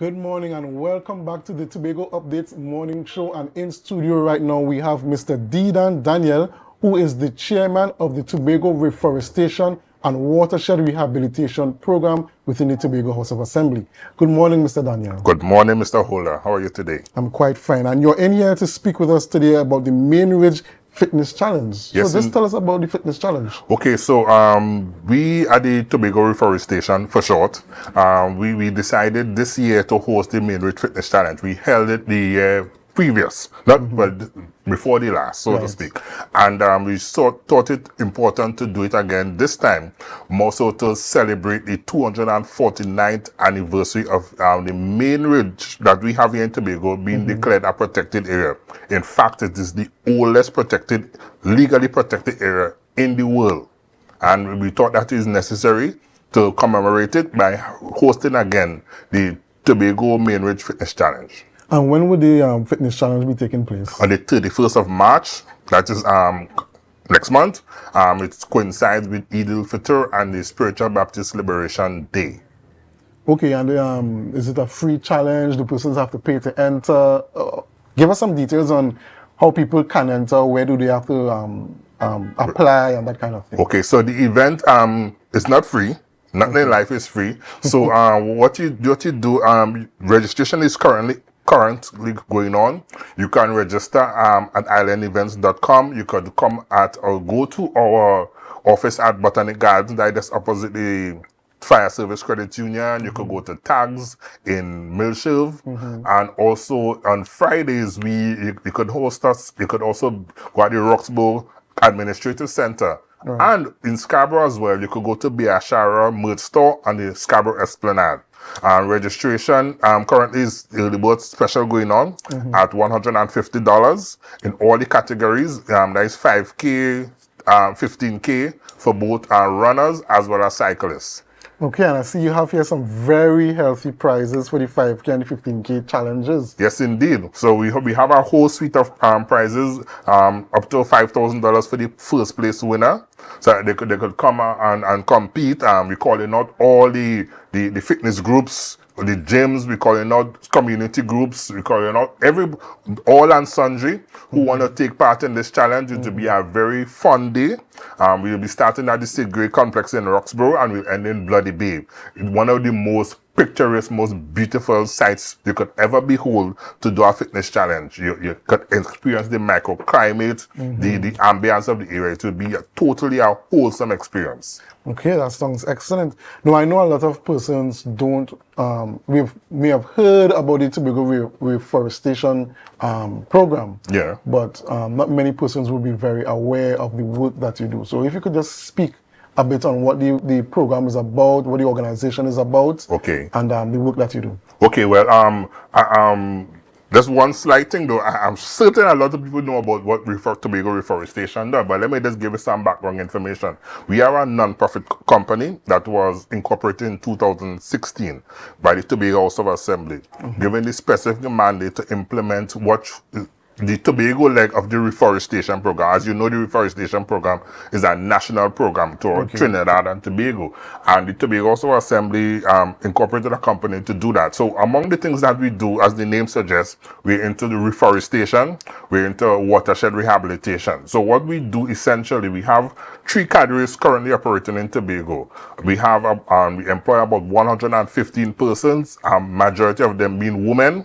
Good morning and welcome back to the Tobago Updates morning show. And in studio right now we have Mr. Dedan Daniel, who is the chairman of the Tobago Reforestation and Watershed Rehabilitation Program within the Tobago House of Assembly. Good morning, Mr. Daniel. Good morning, Mr. Holder. How are you today? I'm quite fine. And you're in here to speak with us today about the Main Ridge Fitness Challenge. Yes, so just tell us about the Fitness Challenge. Okay, so we at the Tobago Reforestation, for short, we decided this year to host the Main Ridge Fitness Challenge. We held it the year previous, before the last, so to speak. And we thought it important to do it again this time, more so to celebrate the 249th anniversary of the Main Ridge that we have here in Tobago being declared a protected area. In fact, it is the oldest legally protected area in the world. And we thought that is necessary to commemorate it by hosting again the Tobago Main Ridge Fitness Challenge. And when would the Fitness Challenge be taking place? On the 31st of March, that is next month. It coincides with Eid al-Fitr and the Spiritual Baptist Liberation Day. Okay, and is it a free challenge? Do persons have to pay to enter? Give us some details on how people can enter, where do they have to apply and that kind of thing. Okay, so the event is not free. Nothing in life is free. So what you do, registration is currently going on. You can register at islandevents.com. You could come at or go to our office at Botanic Gardens, that is opposite the Fire Service Credit Union. You could go to Tags in Millshave, and also on Fridays you could host us. You could also go at the Roxbow Administrative Center. Right. And in Scarborough as well, you could go to Biashara Merch Store and the Scarborough Esplanade. Registration currently is the birth special going on at $150 in all the categories. That is 5K, 15K for both runners as well as cyclists. Okay, and I see you have here some very healthy prizes for the 5K and the 15K challenges. Yes, indeed. So we have a whole suite of prizes, up to $5,000 for the first place winner. So they could come and compete. We're calling out all the fitness groups, the gyms, we're calling out community groups, we're calling out all and sundry who want to take part in this challenge. It will be a very fun day. We'll be starting at the Sid Gray Complex in Roxborough and we'll end in Bloody Bay. One of the most picturesque, most beautiful sights you could ever behold to do a fitness challenge. You could experience the microclimate, the ambience of the area. It will be totally a wholesome experience. Okay, that sounds excellent. Now, I know a lot of persons don't, may have heard about the Tobago Reforestation program. Yeah. But not many persons will be very aware of the work that you do. So if you could just speak a bit on what the program is about, what the organization is about, okay, and the work that you do. Okay, well, there's one slight thing though. I'm certain a lot of people know about what Tobago Reforestation does, but let me just give you some background information. We are a non-profit company that was incorporated in 2016 by the Tobago House of Assembly, given the specific mandate to implement the Tobago leg of the reforestation program. As you know, the reforestation program is a national program to Trinidad and Tobago. And the Tobago House of Assembly incorporated a company to do that. So among the things that we do, as the name suggests, we're into the reforestation, we're into watershed rehabilitation. So what we do essentially, we have 3 cadres currently operating in Tobago. We have we employ about 115 persons, majority of them being women.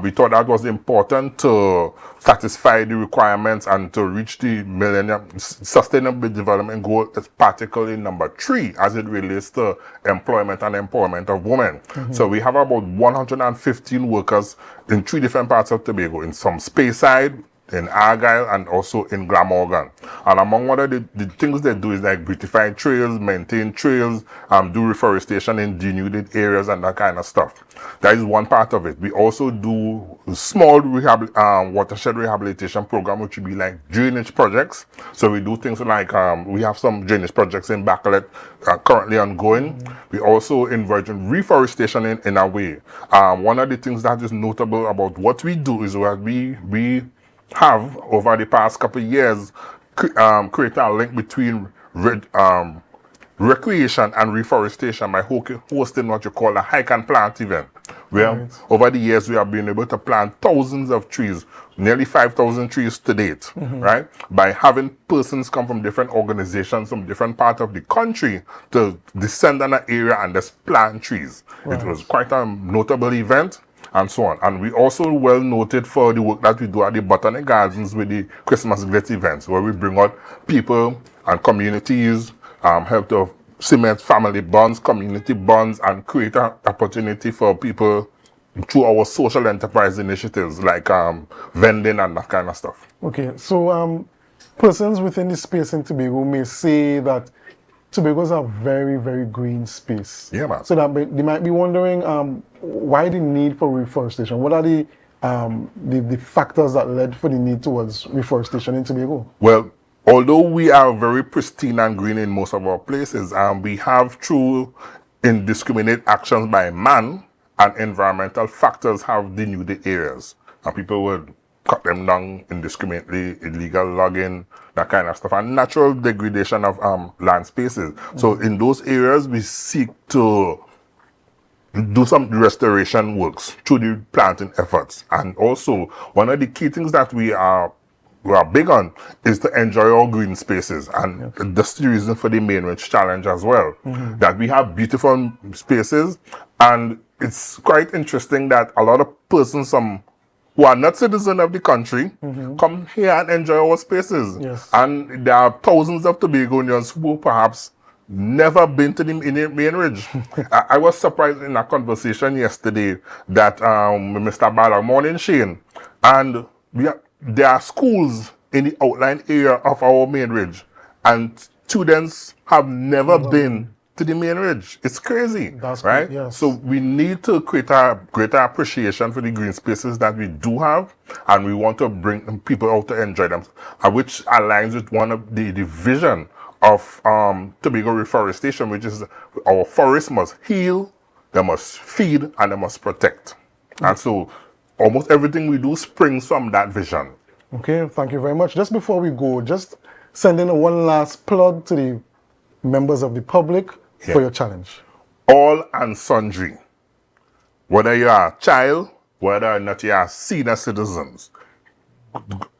We thought that was important to satisfy the requirements and to reach the Millennium Sustainable Development Goal, particularly number 3, as it relates to employment and empowerment of women. So we have about 115 workers in 3 different parts of Tobago, in some Speyside, in Argyle, and also in Glamorgan. And among one of the things they do is like beautify trails, maintain trails, do reforestation in denuded areas and that kind of stuff. That is one part of it. We also do small watershed rehabilitation program, which would be like drainage projects. So we do things like, we have some drainage projects in Bacalet currently ongoing. We also involve in reforestation in a way. One of the things that is notable about what we do is that we have, over the past couple of years, created a link between recreation and reforestation by hosting what you call a hike and plant event. where over the years we have been able to plant thousands of trees, nearly 5,000 trees to date, right? By having persons come from different organizations from different parts of the country to descend on an area and just plant trees. It was quite a notable event and so on. And we also well noted for the work that we do at the Botanic Gardens with the Christmas Glitz events, where we bring out people and communities, help to cement family bonds, community bonds, and create an opportunity for people through our social enterprise initiatives like vending and that kind of stuff. Okay, so persons within the space in Tobago may say that Tobago is a very, very green space. Yeah, man. So that they might be wondering why the need for reforestation. What are the factors that led for the need towards reforestation in Tobago? Well, although we are very pristine and green in most of our places, we have through indiscriminate actions by man and environmental factors have denuded areas. And people would cut them down indiscriminately, illegal logging, that kind of stuff, and natural degradation of land spaces. So in those areas, we seek to do some restoration works through the planting efforts. And also, one of the key things that we are big on is to enjoy our green spaces, and that's the reason for the Main Ridge Challenge as well, that we have beautiful spaces. And it's quite interesting that a lot of persons who are not citizens of the country come here and enjoy our spaces. Yes. And there are thousands of Tobagonians who perhaps never been to the Main Ridge. I was surprised in a conversation yesterday that Mr. Bala, morning Shane, and there are schools in the outlying area of our Main Ridge, and students have never been to the Main Ridge. It's crazy, That's right? good, yes. So we need to create a greater appreciation for the green spaces that we do have, and we want to bring people out to enjoy them, which aligns with one of the vision of Tobago reforestation, which is our forests must heal, they must feed, and they must protect. And so almost everything we do springs from that vision. Okay, thank you very much. Just before we go, just send in one last plug to the members of the public for your challenge. All and sundry, whether you are a child, whether or not you are senior citizens,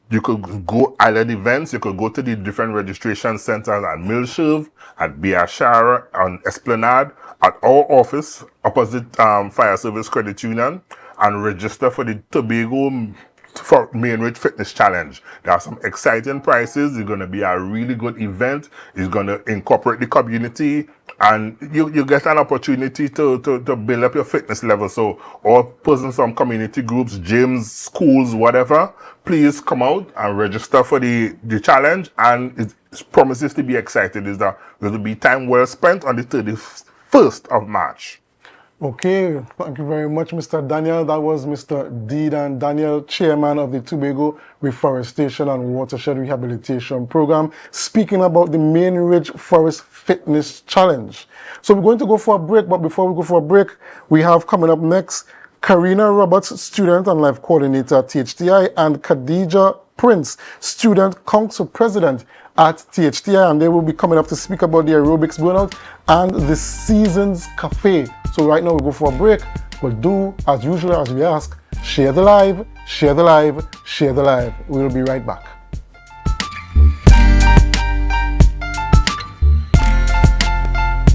you could go either the events, you could go to the different registration centers at Millshave, at Biashara, on Esplanade, at our office opposite Fire Service Credit Union, and register for the Tobago for Main Ridge Fitness Challenge. There are some exciting prizes. It's going to be a really good event. It's going to incorporate the community, and you get an opportunity to build up your fitness level. So all persons from community groups, gyms, schools, whatever, please come out and register for the challenge, and it promises to be exciting. There will be time well spent on the 31st of March. Okay, thank you very much, Mr. Daniel. That was Mr. Dedan Daniel, chairman of the Tobago Reforestation and Watershed Rehabilitation Program, speaking about the Main Ridge Forest Fitness Challenge. So we're going to go for a break, but before we go for a break, we have coming up next Karina Roberts, student and life coordinator at THTI, and Khadija Prince, student council president at THTI, and they will be coming up to speak about the aerobics burnout and the Seasons Cafe. So right now we go for a break, but do as usual as we ask, share the live, share the live, share the live. We'll be right back.